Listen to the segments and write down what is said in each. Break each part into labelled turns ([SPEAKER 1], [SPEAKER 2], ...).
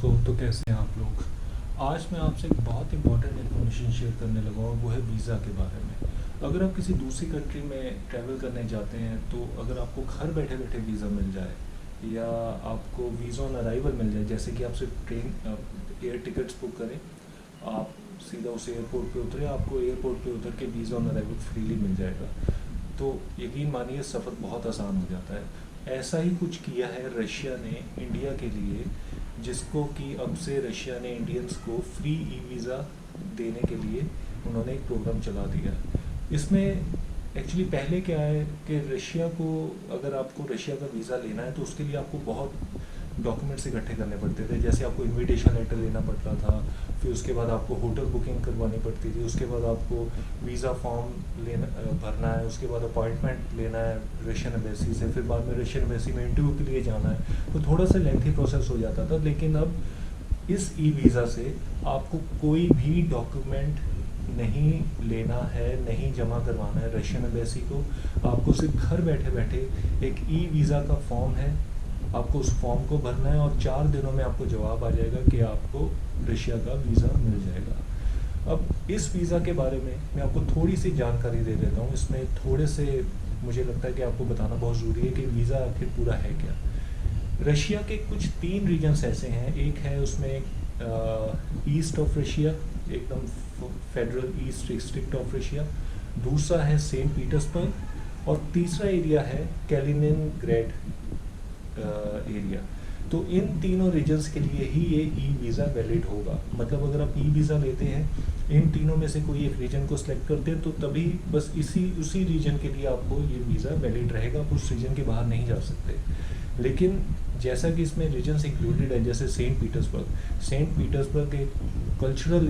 [SPEAKER 1] दोस्तों, तो कैसे हैं आप लोग। आज मैं आपसे एक बहुत इंपॉर्टेंट इन्फॉर्मेशन शेयर करने लगा हूँ, वो है वीज़ा के बारे में। अगर आप किसी दूसरी कंट्री में ट्रैवल करने जाते हैं तो अगर आपको घर बैठे बैठे वीज़ा मिल जाए या आपको वीज़ा ऑन अराइवल मिल जाए, जैसे कि आप सिर्फ ट्रेन एयर टिकट्स बुक करें, आप सीधा उस एयरपोर्ट पे उतरे, आपको एयरपोर्ट पे उतर के वीज़ा ऑन अराइवल फ्रीली मिल जाएगा, तो यकीन मानिए सफ़र बहुत आसान हो जाता है। ऐसा ही कुछ किया है रशिया ने इंडिया के लिए, जिसको कि अब से रशिया ने इंडियंस को फ्री ई वीज़ा देने के लिए उन्होंने एक प्रोग्राम चला दिया। इसमें एक्चुअली पहले क्या है कि रशिया को, अगर आपको रशिया का वीज़ा लेना है तो उसके लिए आपको बहुत डॉक्यूमेंट्स इकट्ठे करने पड़ते थे। जैसे आपको इनविटेशन लेटर देना पड़ता था, फिर उसके बाद आपको होटल बुकिंग करवानी पड़ती थी, उसके बाद आपको वीज़ा फॉर्म लेना भरना है, उसके बाद अपॉइंटमेंट लेना है रशियन एम्बेसी से, फिर बाद में रशियन एम्बेसी में इंटरव्यू के लिए जाना है, तो थोड़ा सा लेंथी प्रोसेस हो जाता था। लेकिन अब इस ई वीज़ा से आपको कोई भी डॉक्यूमेंट नहीं लेना है, नहीं जमा करवाना है रशियन एम्बेसी को। आपको सिर्फ घर बैठे बैठे एक ई वीज़ा का फॉर्म है, आपको उस फॉर्म को भरना है और 4 दिनों में आपको जवाब आ जाएगा कि आपको रशिया का वीज़ा मिल जाएगा। अब इस वीज़ा के बारे में मैं आपको थोड़ी सी जानकारी दे देता हूँ। इसमें थोड़े से मुझे लगता है कि आपको बताना बहुत ज़रूरी है कि वीज़ा आखिर पूरा है क्या। रशिया के कुछ 3 रीजन्स ऐसे हैं। एक है उसमें ईस्ट ऑफ रशिया, एकदम federal east district of Russia, दूसरा है सेंट पीटर्सबर्ग और तीसरा एरिया है कैलिनिनग्रैड एरिया। तो इन तीनों रीजन्स के लिए ही ये ई वीज़ा वैलिड होगा। मतलब अगर आप ई वीज़ा लेते हैं, इन तीनों में से कोई एक रीजन को सिलेक्ट करते हैं, तो तभी बस उसी रीजन के लिए आपको ये वीज़ा वैलिड रहेगा, आप उस रीजन के बाहर नहीं जा सकते। लेकिन जैसा कि इसमें रीजन्स इंक्लूडेड है, जैसे सेंट पीटर्सबर्ग एक कल्चरल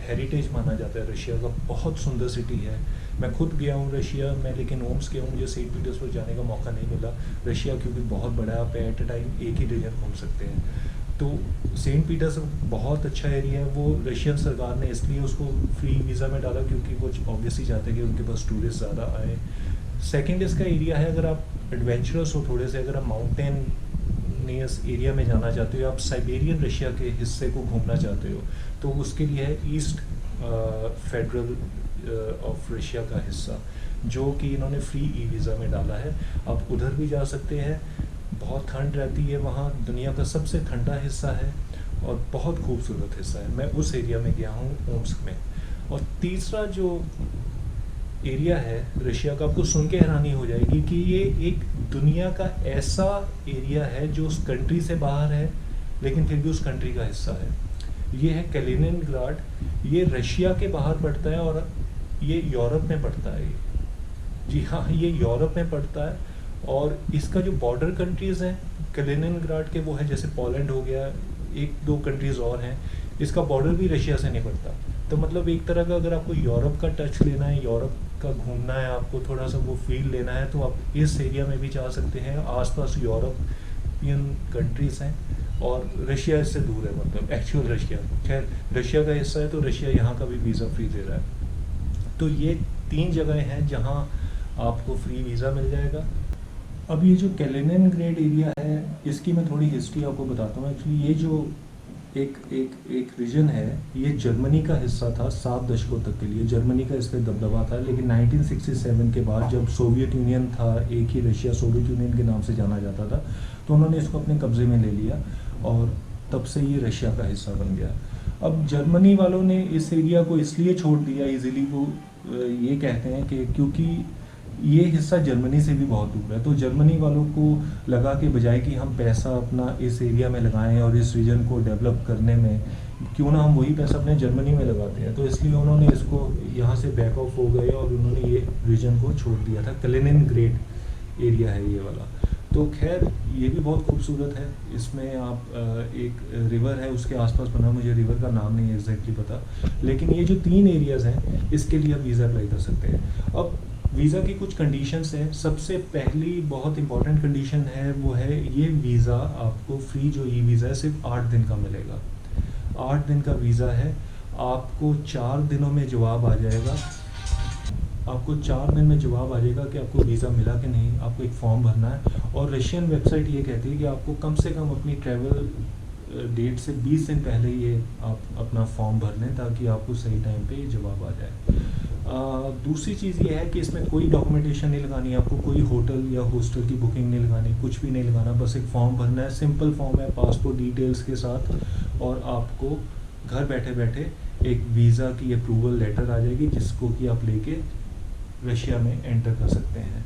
[SPEAKER 1] हेरिटेज माना जाता है रशिया का, बहुत सुंदर सिटी है। मैं खुद गया हूँ रशिया में, लेकिन ओम्स गया हूँ, मुझे सेंट पीटर्सबर्ग जाने का मौका नहीं मिला। रशिया क्योंकि बहुत बड़ा है, आप एट ए टाइम एक ही रीजन घूम सकते हैं। तो सेंट पीटर्सबर्ग बहुत अच्छा एरिया है। वो रशियन सरकार ने इसलिए उसको फ्री वीज़ा में डाला क्योंकि वो ऑब्वियसली चाहते हैं कि उनके पास टूरिस्ट ज़्यादा आए। सेकेंड इसका एरिया है, अगर आप एडवेंचरस हो थोड़े से, अगर आप माउंटेनियस एरिया में जाना चाहते हो, आप साइबेरियन रशिया के हिस्से को घूमना चाहते हो, तो उसके लिए है ईस्ट फेडरल ऑफ रशिया का हिस्सा, जो कि इन्होंने फ्री ई वीज़ा में डाला है। आप उधर भी जा सकते हैं। बहुत ठंड रहती है वहाँ, दुनिया का सबसे ठंडा हिस्सा है और बहुत खूबसूरत हिस्सा है। मैं उस एरिया में गया हूँ, ओम्स्क में। और तीसरा जो एरिया है रशिया का, आपको सुन के हैरानी हो जाएगी कि ये एक दुनिया का ऐसा एरिया है जो उस कंट्री से बाहर है लेकिन फिर भी उस कंट्री का हिस्सा है। ये है कैलिनिनग्राड। ये रशिया के बाहर पड़ता है और ये यूरोप में पड़ता है। जी हाँ, ये यूरोप में पड़ता है। और इसका जो बॉर्डर कंट्रीज़ हैं कैलिनिनग्राड के, वो है जैसे पोलैंड हो गया, 1-2 कंट्रीज़ और हैं, इसका बॉर्डर भी रशिया से नहीं पड़ता। तो मतलब एक तरह का अगर आपको यूरोप का टच लेना है, यूरोप का घूमना है, आपको थोड़ा सा वो फील लेना है, तो आप इस एरिया में भी जा सकते हैं। आसपास यूरोपियन कंट्रीज़ हैं और रशिया इससे दूर है, मतलब एक्चुअल रशिया। खैर रशिया का हिस्सा है तो रशिया यहाँ का भी वीज़ा फ्री दे रहा है। तो ये 3 जगह हैं जहाँ आपको फ्री वीज़ा मिल जाएगा। अब ये जो कैलिनिनग्रैड एरिया है, इसकी मैं थोड़ी हिस्ट्री आपको बताता हूँ। एक्चुअली ये जो एक रीजन है, ये जर्मनी का हिस्सा था 7 दशकों तक के लिए। जर्मनी का इस पर दबदबा था, लेकिन 1967 के बाद जब सोवियत यूनियन था, एक ही रशिया सोवियत यूनियन के नाम से जाना जाता था, तो उन्होंने इसको अपने कब्जे में ले लिया और तब से ये रशिया का हिस्सा बन गया। अब जर्मनी वालों ने इस एरिया को इसलिए छोड़ दिया इजीली, वो ये कहते हैं कि क्योंकि ये हिस्सा जर्मनी से भी बहुत दूर है। तो जर्मनी वालों को लगा कि बजाय कि हम पैसा अपना इस एरिया में लगाएं और इस रीजन को डेवलप करने में, क्यों ना हम वही पैसा अपने जर्मनी में लगाते हैं। तो इसलिए उन्होंने इसको यहाँ से बैक ऑफ हो गए और उन्होंने ये रीजन को छोड़ दिया था। कैलिनिनग्रैड एरिया है ये वाला। तो खैर ये भी बहुत खूबसूरत है। इसमें आप एक रिवर है उसके आसपास बना, मुझे रिवर का नाम नहीं एग्जैक्टली पता, लेकिन ये जो 3 एरियाज़ हैं इसके लिए आप वीज़ा अप्लाई कर सकते हैं। अब वीज़ा की कुछ कंडीशंस हैं। सबसे पहली बहुत इंपॉर्टेंट कंडीशन है, वो है ये वीज़ा आपको फ्री, जो ई वीज़ा है, सिर्फ 8 दिन का मिलेगा। 8 दिन का वीज़ा है। आपको 4 दिनों में जवाब आ जाएगा। आपको 4 दिन में जवाब आ जाएगा कि आपको वीज़ा मिला कि नहीं। आपको एक फॉर्म भरना है और रशियन वेबसाइट ये कहती है कि आपको कम से कम अपनी ट्रैवल डेट से 20 दिन पहले ये आप अपना फॉर्म भर लें ताकि आपको सही टाइम पे जवाब आ जाए। दूसरी चीज़ ये है कि इसमें कोई डॉक्यूमेंटेशन नहीं लगानी, आपको कोई होटल या हॉस्टल की बुकिंग नहीं लगानी, कुछ भी नहीं लगाना, बस एक फॉर्म भरना है, सिंपल फॉर्म है पासपोर्ट डिटेल्स के साथ, और आपको घर बैठे बैठे एक वीज़ा की अप्रूवल लेटर आ जाएगी जिसको कि आप लेके रशिया में एंटर कर सकते हैं।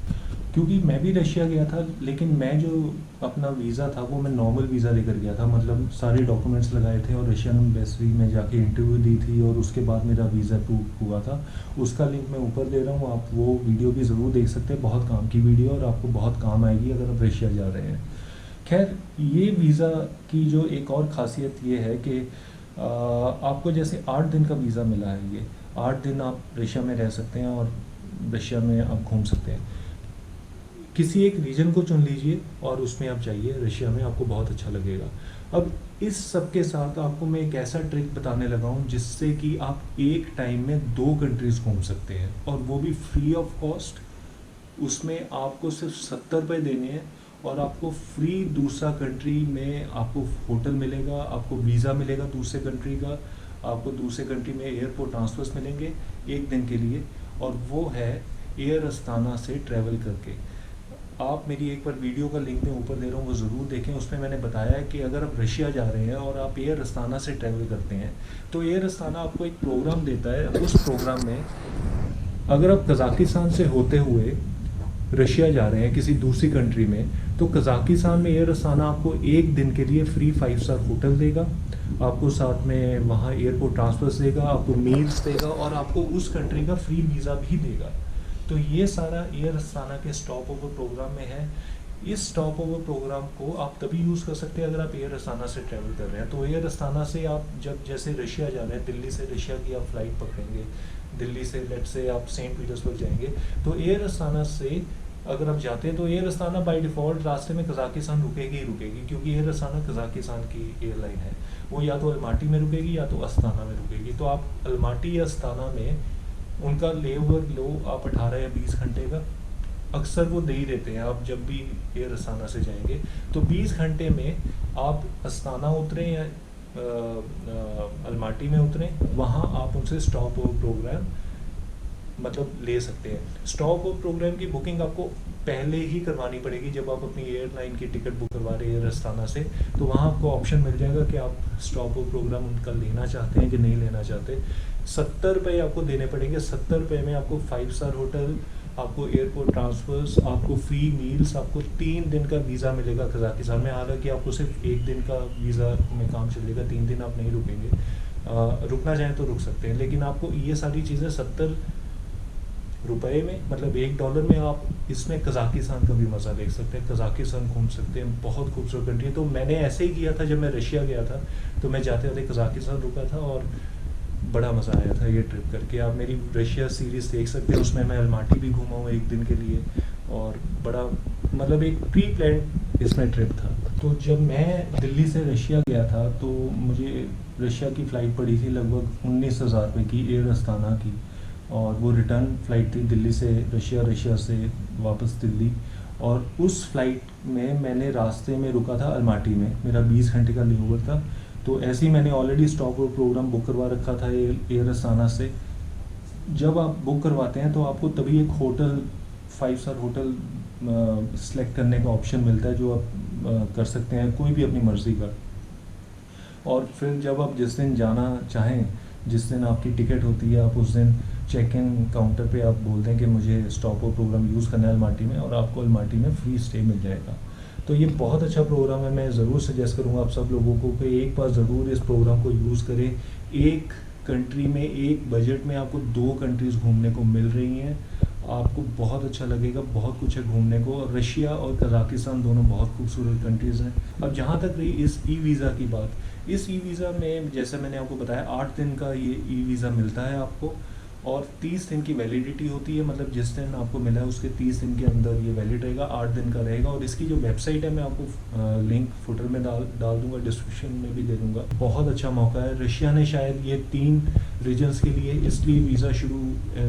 [SPEAKER 1] क्योंकि मैं भी रशिया गया था, लेकिन मैं जो अपना वीज़ा था वो मैं नॉर्मल वीज़ा लेकर गया था, मतलब सारे डॉक्यूमेंट्स लगाए थे और रशियन एम्बेसी में जाके इंटरव्यू दी थी और उसके बाद मेरा वीज़ा अप्रूव हुआ था। उसका लिंक मैं ऊपर दे रहा हूँ, आप वो वीडियो भी ज़रूर देख सकते हैं, बहुत काम की वीडियो और आपको बहुत काम आएगी अगर आप रशिया जा रहे हैं। खैर, ये वीज़ा की जो एक और ख़ासियत ये है कि आपको जैसे 8 दिन का वीज़ा मिला है, ये 8 दिन आप रशिया में रह सकते हैं और रशिया में आप घूम सकते हैं। किसी एक रीजन को चुन लीजिए और उसमें आप जाइए रशिया में, आपको बहुत अच्छा लगेगा। अब इस सब के साथ आपको मैं एक ऐसा ट्रिक बताने लगा हूँ जिससे कि आप एक टाइम में 2 कंट्रीज़ घूम सकते हैं और वो भी फ्री ऑफ कॉस्ट। उसमें आपको सिर्फ 70 रुपये देने हैं और आपको फ्री दूसरा कंट्री में आपको होटल मिलेगा, आपको वीज़ा मिलेगा दूसरे कंट्री का, आपको दूसरे कंट्री में एयरपोर्ट ट्रांसफर्स मिलेंगे 1 दिन के लिए, और वो है एयर अस्ताना से ट्रैवल करके। आप मेरी एक बार वीडियो का लिंक मैं ऊपर दे रहा हूँ, वो ज़रूर देखें। उसमें मैंने बताया है कि अगर आप रशिया जा रहे हैं और आप एयर अस्ताना से ट्रैवल करते हैं तो एयर अस्ताना आपको एक प्रोग्राम देता है। उस प्रोग्राम में अगर आप कज़ाकिस्तान से होते हुए रशिया जा रहे हैं किसी दूसरी कंट्री में, तो कज़ाकिस्तान में एयर अस्ताना आपको 1 दिन के लिए फ्री 5 स्टार होटल देगा, आपको साथ में वहाँ एयरपोर्ट ट्रांसफर्स देगा, आपको मील्स देगा और आपको उस कंट्री का फ्री वीज़ा भी देगा। तो ये सारा एयर अस्ताना के स्टॉप ओवर प्रोग्राम में है। इस स्टॉप ओवर प्रोग्राम को आप तभी यूज़ कर सकते हैं अगर आप एयर अस्ताना से ट्रैवल कर रहे हैं। तो एयर अस्ताना से आप जब जैसे रशिया जा रहे हैं, दिल्ली से रशिया की आप फ्लाइट पकड़ेंगे, दिल्ली से लेट से आप सेंट पीटर्सबर्ग जाएंगे, तो एयर अस्ताना से अगर आप जाते हैं तो एयर अस्ताना बाय डिफ़ॉल्ट रास्ते में कज़ाकिस्तान रुकेगी ही रुकेगी, क्योंकि एयर अस्ताना कज़ाकिस्तान की एयरलाइन है। वो या तो अलमाटी में रुकेगी या तो अस्ताना में रुकेगी। तो आप अलमाटी या अस्ताना में उनका ले ओवर लो आप 18 या 20 घंटे का अक्सर वो दे ही देते हैं। आप जब भी एयर अस्ताना से जाएंगे तो 20 घंटे में आप अस्ताना उतरें या अलमाटी में उतरें, वहाँ आप उनसे स्टॉप ओवर प्रोग्राम मतलब ले सकते हैं। स्टॉप ओवर प्रोग्राम की बुकिंग आपको पहले ही करवानी पड़ेगी। जब आप अपनी एयरलाइन की टिकट बुक करवा रहे हैं एयर अस्ताना से, तो वहाँ आपको ऑप्शन मिल जाएगा कि आप स्टॉप ओवर प्रोग्राम उनका लेना चाहते हैं कि नहीं लेना चाहते। 70 रुपये आपको देने पड़ेंगे। 70 रुपये में आपको 5 स्टार होटल, आपको एयरपोर्ट ट्रांसफर्स, आपको फ्री मील्स, आपको 3 दिन का वीज़ा मिलेगा कज़ाकिस्तान में। हालांकि आपको सिर्फ 1 दिन का वीज़ा में काम चलेगा, 3 दिन आप नहीं रुकेंगे। रुकना चाहें तो रुक सकते हैं, लेकिन आपको ये सारी चीज़ें 70 रुपए में, मतलब $1 में आप इसमें कज़ाकिस्तान का भी मज़ा ले सकते हैं, कज़ाकिस्तान घूम सकते हैं। बहुत खूबसूरत कंट्री है। तो मैंने ऐसे ही किया था जब मैं रशिया गया था, तो मैं जाते जाते कज़ाकिस्तान रुका था और बड़ा मज़ा आया था ये ट्रिप करके। आप मेरी रशिया सीरीज़ देख सकते हैं, उसमें मैं अलमाटी भी घूमा हूँ 1 दिन के लिए, और बड़ा मतलब एक प्री प्लान इसमें ट्रिप था। तो जब मैं दिल्ली से रशिया गया था तो मुझे रशिया की फ़्लाइट पड़ी थी लगभग 19,000 रुपये की एयर अस्ताना की, और वो रिटर्न फ़्लाइट थी दिल्ली से रशिया, रशिया से वापस दिल्ली। और उस फ़्लाइट में मैंने रास्ते में रुका था अलमाटी में, मेरा 20 घंटे का लेओवर था। तो ऐसे ही मैंने already stop over programme book करवा रखा था एयर अस्ताना से। जब आप बुक करवाते हैं तो आपको तभी एक होटल 5 स्टार होटल सेलेक्ट करने का ऑप्शन मिलता है, जो आप कर सकते हैं कोई भी अपनी मर्ज़ी का। और फिर जब आप जिस दिन जाना चाहें, जिस दिन आपकी टिकट होती है, आप उस दिन चेक इन काउंटर पे आप बोल दें कि मुझे स्टॉप ओवर प्रोग्राम यूज़ करना है अलमाटी में, और आपको अलमाटी में फ्री स्टे मिल जाएगा। तो ये बहुत अच्छा प्रोग्राम है। मैं ज़रूर सजेस्ट करूँगा आप सब लोगों को कि एक बार ज़रूर इस प्रोग्राम को यूज़ करें। एक कंट्री में एक बजट में आपको 2 कंट्रीज़ घूमने को मिल रही हैं, आपको बहुत अच्छा लगेगा, बहुत कुछ है घूमने को। और रशिया और कज़ाकिस्तान दोनों बहुत खूबसूरत कंट्रीज़ हैं। अब जहाँ तक रही इस ई वीज़ा की बात, इस ई वीज़ा में जैसे मैंने आपको बताया 8 दिन का ये ई वीज़ा मिलता है आपको, और 30 दिन की वैलिडिटी होती है। मतलब जिस दिन आपको मिला है उसके 30 दिन के अंदर ये वैलिड रहेगा, 8 दिन का रहेगा। और इसकी जो वेबसाइट है मैं आपको लिंक फुटर में डाल दूंगा, डिस्क्रिप्शन में भी दे दूंगा। बहुत अच्छा मौका है। रशिया ने शायद ये 3 रीजन्स के लिए इसलिए वीज़ा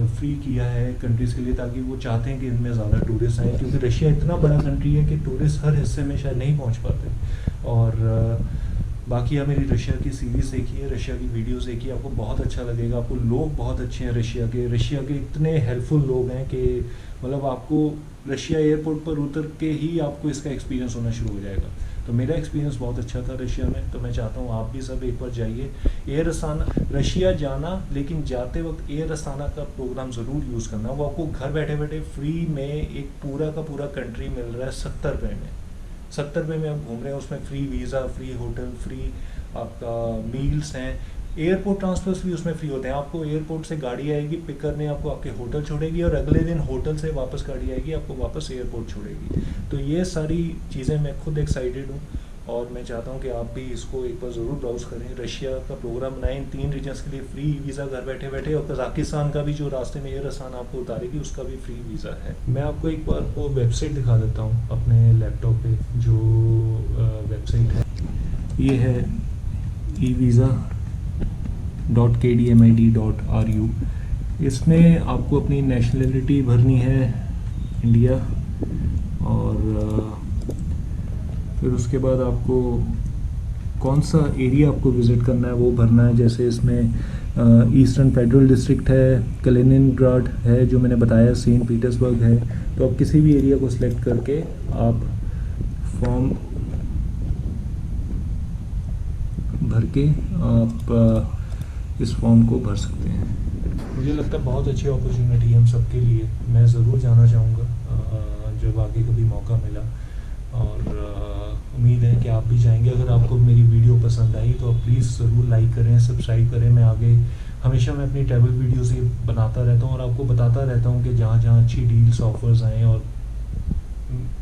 [SPEAKER 1] फ्री किया है कंट्रीज़ के लिए, ताकि वो चाहते हैं कि इनमें ज़्यादा टूरिस्ट आए, क्योंकि रशिया इतना बड़ा कंट्री है कि टूरिस्ट हर हिस्से में शायद नहीं पहुँच पाते। और बाकी आप मेरी रशिया की सीरीज़ देखिए, रशिया की वीडियोस देखिए, आपको बहुत अच्छा लगेगा। आपको लोग बहुत अच्छे हैं रशिया के इतने हेल्पफुल लोग हैं कि मतलब आपको रशिया एयरपोर्ट पर उतर के ही आपको इसका एक्सपीरियंस होना शुरू हो जाएगा। तो मेरा एक्सपीरियंस बहुत अच्छा था रशिया में, तो मैं चाहता हूँ आप भी सब एक बार जाइए एयर अस्ताना। रशिया जाना, लेकिन जाते वक्त एयर अस्ताना का प्रोग्राम ज़रूर यूज़ करना। वो आपको घर बैठे बैठे फ्री में एक पूरा का पूरा कंट्री मिल रहा है 70 रुपये में। 70 रुपये में आप घूम रहे हैं, उसमें free visa, free hotel, free आपका मील्स हैं। एयरपोर्ट ट्रांसफर्स भी उसमें फ्री होते हैं। आपको एयरपोर्ट से गाड़ी आएगी पिक करने, आपको आपके होटल छोड़ेगी, और अगले दिन होटल से वापस गाड़ी आएगी, आपको वापस एयरपोर्ट छोड़ेगी। तो ये सारी चीज़ें मैं खुद एक्साइटेड हूँ, और मैं चाहता हूँ कि आप भी इसको एक बार ज़रूर ब्राउज़ करें। रशिया का प्रोग्राम बनाएं, इन 3 रीजन्स के लिए फ्री वीज़ा घर बैठे बैठे, और कज़ाकिस्तान का भी जो रास्ते में एयर अस्ताना आपको उतारेगी उसका भी फ्री वीज़ा है। मैं आपको एक बार वो वेबसाइट दिखा देता हूँ अपने लैपटॉप पे, जो वेबसाइट है ये है evisa.kdmid.ru। इसमें आपको अपनी नेशनलिटी भरनी है इंडिया, और फिर उसके बाद आपको कौन सा एरिया आपको विज़िट करना है वो भरना है। जैसे इसमें ईस्टर्न फेडरल डिस्ट्रिक्ट है, कलिनिनग्राड है जो मैंने बताया, सेंट पीटर्सबर्ग है। तो आप किसी भी एरिया को सिलेक्ट करके आप फॉर्म भर के आप इस फॉर्म को भर सकते हैं। मुझे लगता है बहुत अच्छी अपॉर्चुनिटी है हम सबके लिए। मैं ज़रूर जाना चाहूँगा जब आगे कभी मौका मिला, और उम्मीद है कि आप भी जाएंगे। अगर आपको मेरी वीडियो पसंद आई तो आप प्लीज़ ज़रूर लाइक करें, सब्सक्राइब करें। मैं आगे हमेशा मैं अपनी ट्रैवल वीडियोस ये बनाता रहता हूँ, और आपको बताता रहता हूँ कि जहाँ जहाँ अच्छी डील्स ऑफर्स आएँ, और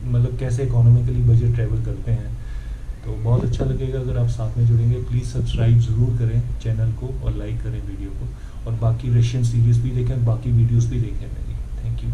[SPEAKER 1] मतलब कैसे इकोनॉमिकली बजट ट्रैवल करते हैं। तो बहुत अच्छा लगेगा अगर आप साथ में जुड़ेंगे। प्लीज़ सब्सक्राइब ज़रूर करें चैनल को, और लाइक करें वीडियो को, और बाकी रशियन सीरीज़ भी देखें, बाकी वीडियोस भी देखें मेरी। Thank you.